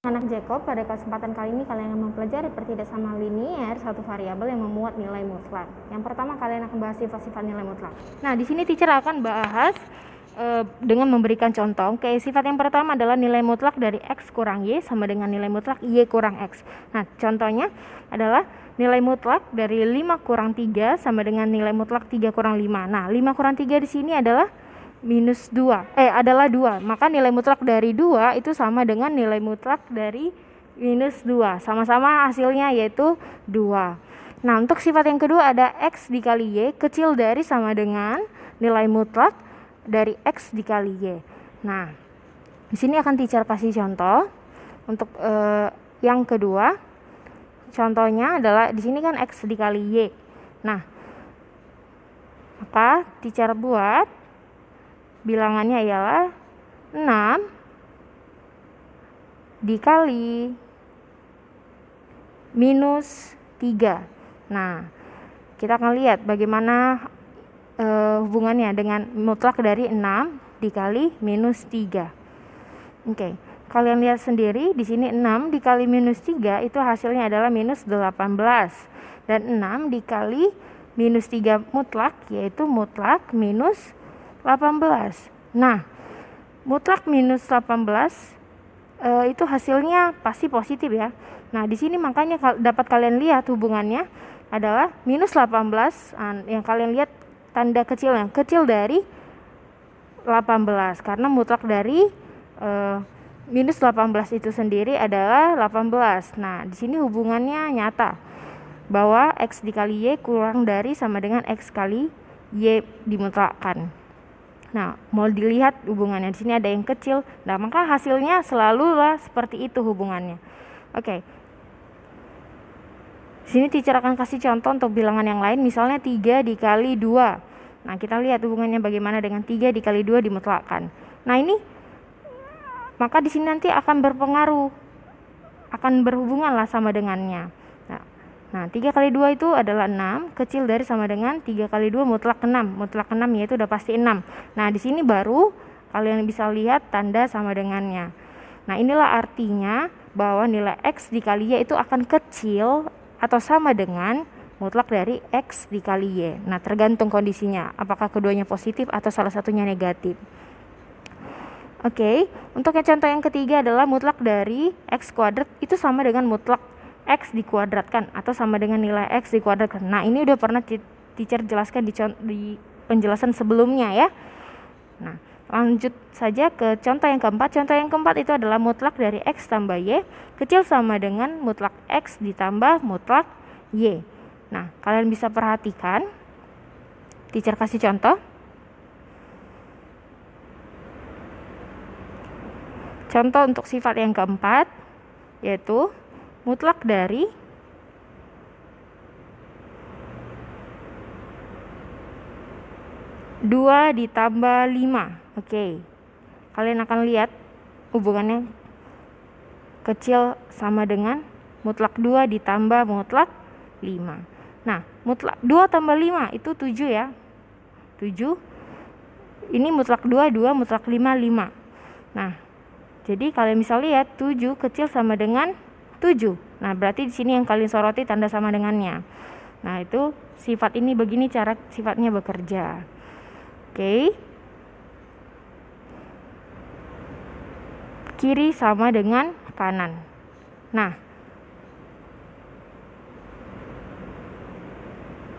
Anak Jacob, pada kesempatan kali ini kalian akan mempelajari pertidaksamaan linier satu variabel yang memuat nilai mutlak. Yang pertama kalian akan bahas sifat-sifat nilai mutlak. Nah, di sini teacher akan bahas dengan memberikan contoh. Oke, sifat yang pertama adalah nilai mutlak dari X kurang Y sama dengan nilai mutlak Y kurang X. Nah, contohnya adalah nilai mutlak dari 5 kurang 3 sama dengan nilai mutlak 3 kurang 5. Nah, 5 kurang 3 di sini adalah minus 2, adalah 2. Maka nilai mutlak dari 2 itu sama dengan nilai mutlak dari minus 2. Sama-sama hasilnya yaitu 2. Nah, untuk sifat yang kedua ada X dikali Y kecil dari sama dengan nilai mutlak dari X dikali Y. Nah, di sini akan teacher kasih contoh. Untuk yang kedua, contohnya adalah di sini kan X dikali Y. Nah, maka teacher buat bilangannya ialah 6 dikali minus 3. Nah, kita akan lihat bagaimana hubungannya dengan mutlak dari 6 dikali minus 3. Oke, kalian lihat sendiri di sini 6 dikali minus 3 itu hasilnya adalah minus 18. Dan 6 dikali minus 3 mutlak yaitu mutlak minus 18. Nah, mutlak minus 18 itu hasilnya pasti positif ya. Nah, di sini makanya dapat kalian lihat hubungannya adalah minus 18. Yang kalian lihat tanda kecilnya, kecil dari 18 karena mutlak dari minus 18 itu sendiri adalah 18. Nah, di sini hubungannya nyata bahwa X dikali Y kurang dari sama dengan X kali Y dimutlakkan. Nah, mau dilihat hubungannya di sini ada yang kecil. Nah, maka hasilnya selalulah seperti itu hubungannya. Oke. Sini teacher akan kasih contoh untuk bilangan yang lain, misalnya 3 dikali 2. Nah, kita lihat hubungannya bagaimana dengan 3 dikali 2 dimutlakkan. Nah, ini maka di sini nanti akan berpengaruh, akan berhubungan lah sama dengannya. Nah, 3 kali 2 itu adalah 6, kecil dari sama dengan 3 kali 2 mutlak 6. Mutlak 6 yaitu udah pasti 6. Nah, di sini baru kalian bisa lihat tanda sama dengannya. Nah, inilah artinya bahwa nilai X dikali Y itu akan kecil atau sama dengan mutlak dari X dikali Y. Nah, tergantung kondisinya, apakah keduanya positif atau salah satunya negatif. Oke, untuk yang contoh yang ketiga adalah mutlak dari X kuadrat itu sama dengan mutlak X dikuadratkan atau sama dengan nilai X dikuadratkan. Nah, ini udah pernah teacher jelaskan di penjelasan sebelumnya ya. Nah, lanjut saja ke contoh yang keempat. Contoh yang keempat itu adalah mutlak dari X tambah Y kecil sama dengan mutlak X ditambah mutlak Y. Nah, kalian bisa perhatikan. Teacher kasih contoh. Contoh untuk sifat yang keempat yaitu mutlak dari dua ditambah 5. Oke. Kalian akan lihat hubungannya kecil sama dengan mutlak 2 ditambah mutlak 5. Nah, mutlak 2 tambah 5 itu 7 ya. 7. Ini mutlak 2, 2, mutlak 5, 5. Nah, jadi kalian bisa lihat 7 kecil sama dengan 7. Nah, berarti di sini yang kalian soroti tanda sama dengannya. Nah, itu sifat ini begini cara sifatnya bekerja. Oke. Kiri sama dengan kanan. Nah,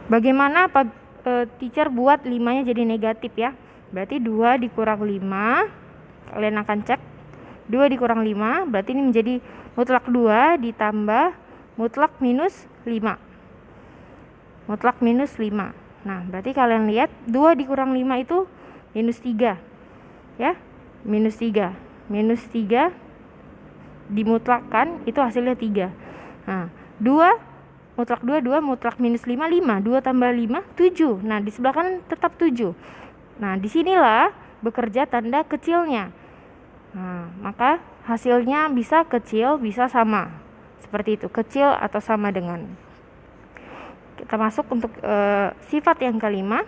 bagaimana teacher buat 5-nya jadi negatif ya? Berarti 2 dikurang 5. Kalian akan cek 2 dikurang 5, berarti ini menjadi mutlak 2 ditambah mutlak minus 5. Mutlak minus 5. Nah, berarti kalian lihat 2 dikurang 5 itu minus 3. Ya, minus 3. Minus 3 dimutlakkan itu hasilnya 3. Nah, 2 mutlak 2, 2 mutlak minus 5, 5. 2 tambah 5, 7. Nah, di sebelah kanan tetap 7. Nah, disinilah bekerja tanda kecilnya. Nah, maka hasilnya bisa kecil, bisa sama. Seperti itu, kecil atau sama dengan. Kita masuk untuk sifat yang kelima.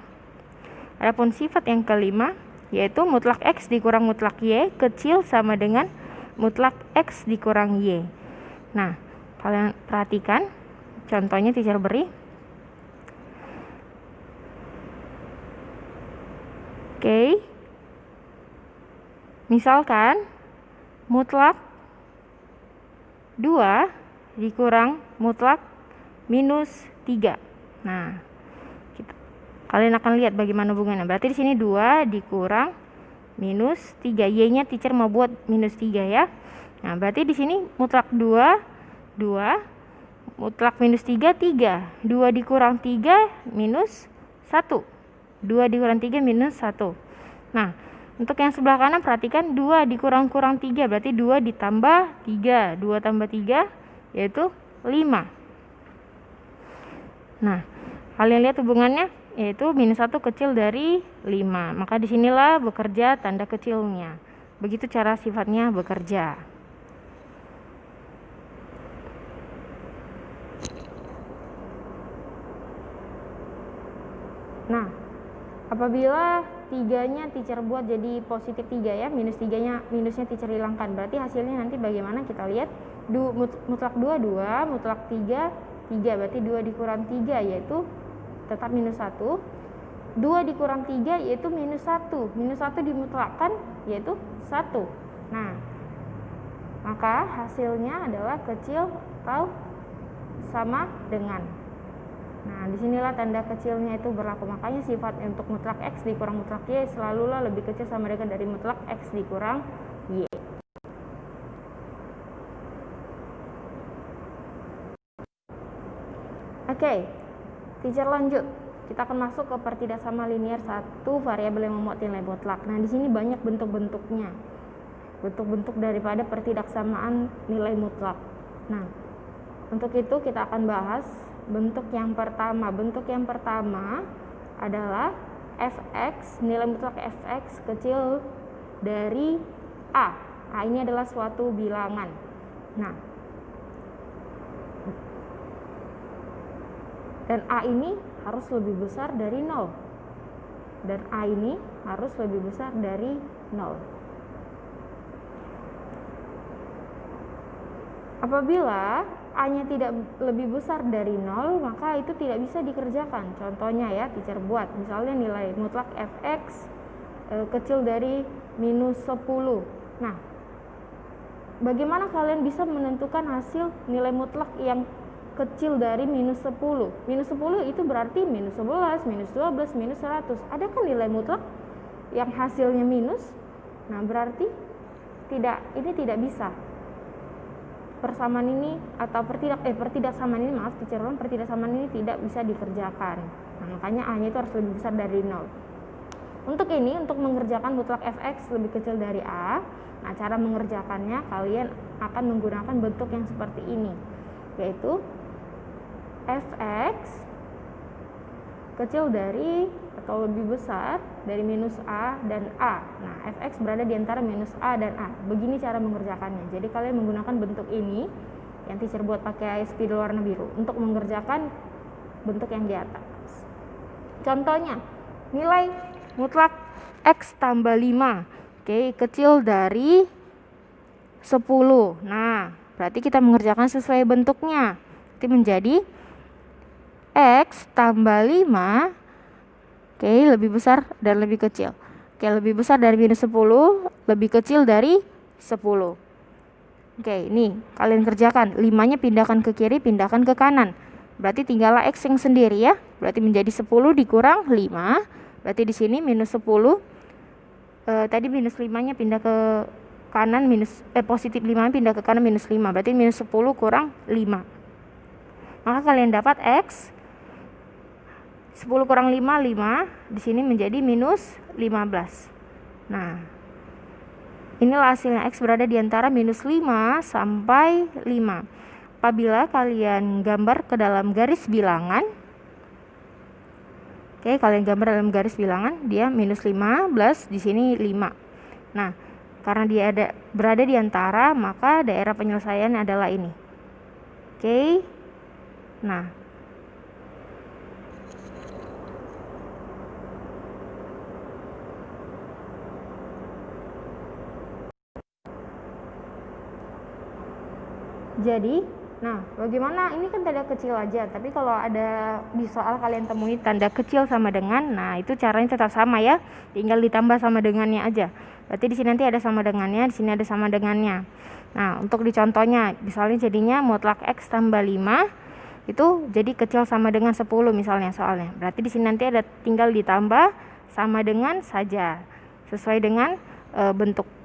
Adapun sifat yang kelima yaitu mutlak X dikurang mutlak Y kecil sama dengan mutlak X dikurang Y. Nah, kalian perhatikan contohnya teacher beri. Oke. Misalkan mutlak 2 dikurang mutlak minus 3. Nah, kalian akan lihat bagaimana hubungannya. Berarti di sini 2 dikurang minus 3. Y-nya teacher mau buat minus 3 ya. Nah, berarti di sini mutlak 2, 2. Mutlak minus 3, 3. 2 dikurang 3 minus 1. 2 dikurang 3 minus 1. Nah, untuk yang sebelah kanan perhatikan 2 dikurang-kurang 3. Berarti 2 ditambah 3. 2 tambah 3 yaitu 5. Nah, kalian lihat hubungannya yaitu minus 1 kecil dari 5. Maka disinilah bekerja tanda kecilnya. Begitu cara sifatnya bekerja. Nah, apabila 3-nya teacher buat jadi positif 3 ya, minusnya teacher hilangkan. Berarti hasilnya nanti bagaimana kita lihat. Mutlak 2, 2, mutlak 3, 3. Berarti 2 dikurang 3 yaitu tetap minus 1. 2 dikurang 3 yaitu minus 1. Minus 1 dimutlakkan yaitu 1. Nah, maka hasilnya adalah kecil atau sama dengan. Nah, disinilah tanda kecilnya itu berlaku. Makanya sifat untuk mutlak X dikurang mutlak Y selalulah lebih kecil sama dengan dari mutlak X dikurang Y. Oke, teacher lanjut. Kita akan masuk ke pertidaksama linear satu variabel yang memuat nilai mutlak. Nah, di sini banyak bentuk-bentuknya. Bentuk-bentuk daripada pertidaksamaan nilai mutlak. Nah, untuk itu kita akan bahas bentuk yang pertama. Bentuk yang pertama adalah fx, nilai mutlak fx kecil dari a. A ini adalah suatu bilangan. Nah, dan a ini harus lebih besar dari 0. Dan a ini harus lebih besar dari 0. Apabila A-nya tidak lebih besar dari 0, maka itu tidak bisa dikerjakan. Contohnya ya, teacher buat. Misalnya nilai mutlak fx kecil dari minus 10. Nah, bagaimana kalian bisa menentukan hasil nilai mutlak yang kecil dari minus 10? Minus 10 itu berarti minus 11, minus 12, minus 100. Adakah nilai mutlak yang hasilnya minus? Nah, berarti ini tidak bisa. Persamaan ini atau pertidaksamaan ini, pertidaksamaan ini tidak bisa dikerjakan. Nah, makanya A-nya itu harus lebih besar dari 0. Untuk ini, untuk mengerjakan mutlak fx lebih kecil dari A, nah cara mengerjakannya kalian akan menggunakan bentuk yang seperti ini, yaitu fx kecil dari atau lebih besar dari minus A dan A. Nah, fx berada di antara minus A dan A. Begini cara mengerjakannya. Jadi kalian menggunakan bentuk ini yang teacher buat pakai spidol warna biru untuk mengerjakan bentuk yang di atas. Contohnya, nilai mutlak X tambah 5. Oke, kecil dari 10. Nah, berarti kita mengerjakan sesuai bentuknya. Itu menjadi X tambah 5, oke, lebih besar dan lebih kecil. Oke, lebih besar dari minus 10, lebih kecil dari 10. Oke, ini kalian kerjakan. 5-nya pindahkan ke kiri, pindahkan ke kanan. Berarti tinggallah X yang sendiri ya. Berarti menjadi 10 dikurang 5. Berarti di sini minus 10. Tadi minus 5-nya pindah ke kanan, positif 5 pindah ke kanan minus 5. Berarti minus 10 kurang 5. Maka kalian dapat X 10 kurang 5, 5. Di sini menjadi minus 15. Nah, inilah hasilnya X berada di antara minus 5 sampai 5. Apabila kalian gambar ke dalam garis bilangan, oke, kalian gambar dalam garis bilangan, dia minus 15, di sini 5. Nah, karena dia berada di antara, maka daerah penyelesaian adalah ini. Oke. Nah, Jadi, nah bagaimana, ini kan tanda kecil aja, tapi kalau ada di soal kalian temui tanda kecil sama dengan, nah itu caranya tetap sama ya, tinggal ditambah sama dengannya aja. Berarti di sini nanti ada sama dengannya, di sini ada sama dengannya. Nah, untuk di contohnya, misalnya jadinya mutlak X tambah 5 itu jadi kecil sama dengan 10 misalnya soalnya. Berarti di sini nanti ada tinggal ditambah sama dengan saja, sesuai dengan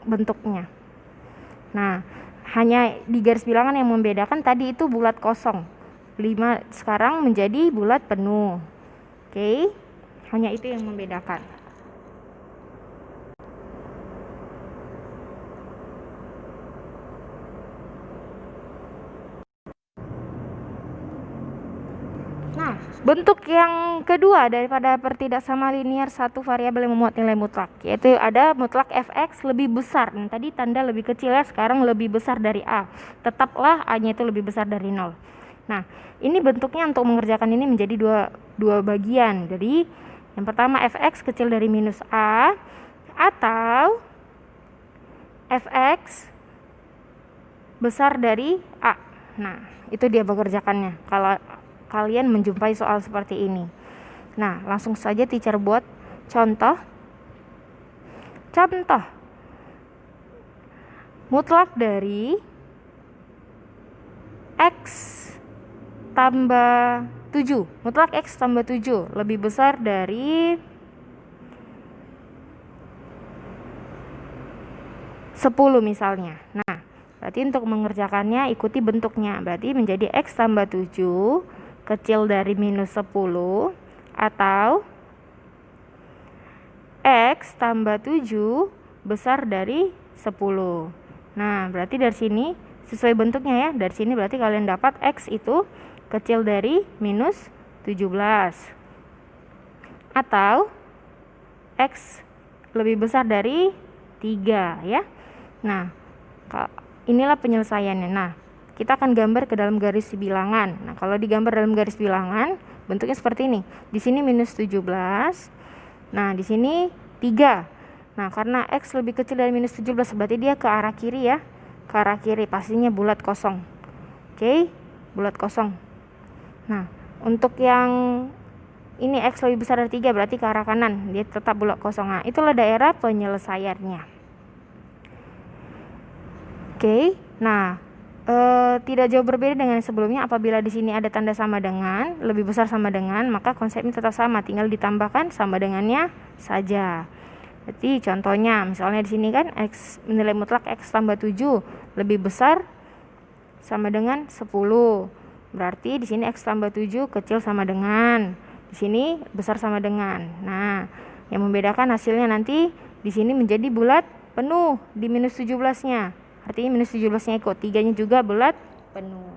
bentuknya. Nah, hanya di garis bilangan yang membedakan tadi itu bulat kosong. 5 sekarang menjadi bulat penuh. Oke. Hanya itu yang membedakan. Nah, bentuk yang kedua daripada pertidaksama linear satu variabel yang memuat nilai mutlak, yaitu ada mutlak fx lebih besar. Nah, tadi tanda lebih kecil ya, sekarang lebih besar dari a. Tetaplah a-nya itu lebih besar dari 0. Nah, ini bentuknya untuk mengerjakan ini menjadi dua bagian. Jadi, yang pertama fx kecil dari minus a, atau fx besar dari a. Nah, itu dia mengerjakannya kalau kalian menjumpai soal seperti ini. Nah, langsung saja teacher buat contoh. Mutlak dari X tambah 7. Mutlak X tambah 7 lebih besar dari 10 misalnya. Nah, berarti untuk mengerjakannya ikuti bentuknya. Berarti menjadi X tambah 7 kecil dari minus 10, atau X tambah 7 besar dari 10. Nah, berarti dari sini sesuai bentuknya ya. Dari sini berarti kalian dapat X itu kecil dari minus 17. Atau X lebih besar dari 3 ya. Nah, inilah penyelesaiannya. Nah, kita akan gambar ke dalam garis bilangan. Nah, kalau digambar dalam garis bilangan, bentuknya seperti ini. Di sini minus 17. Nah, di sini 3. Nah, karena X lebih kecil dari minus 17, berarti dia ke arah kiri ya. Ke arah kiri, pastinya bulat kosong. Oke, bulat kosong. Nah, untuk yang ini X lebih besar dari 3, berarti ke arah kanan. Dia tetap bulat kosong. Nah, itulah daerah penyelesaiannya. Oke, nah, tidak jauh berbeda dengan sebelumnya. Apabila di sini ada tanda sama dengan, lebih besar sama dengan, maka konsepnya tetap sama, tinggal ditambahkan sama dengannya saja. Berarti contohnya misalnya di sini kan X nilai mutlak X tambah 7 lebih besar sama dengan 10. Berarti di sini X tambah 7 kecil sama dengan, di sini besar sama dengan. Nah, yang membedakan hasilnya nanti di sini menjadi bulat penuh di minus 17-nya. Artinya minus 17-nya ikut, 3-nya juga bulat penuh.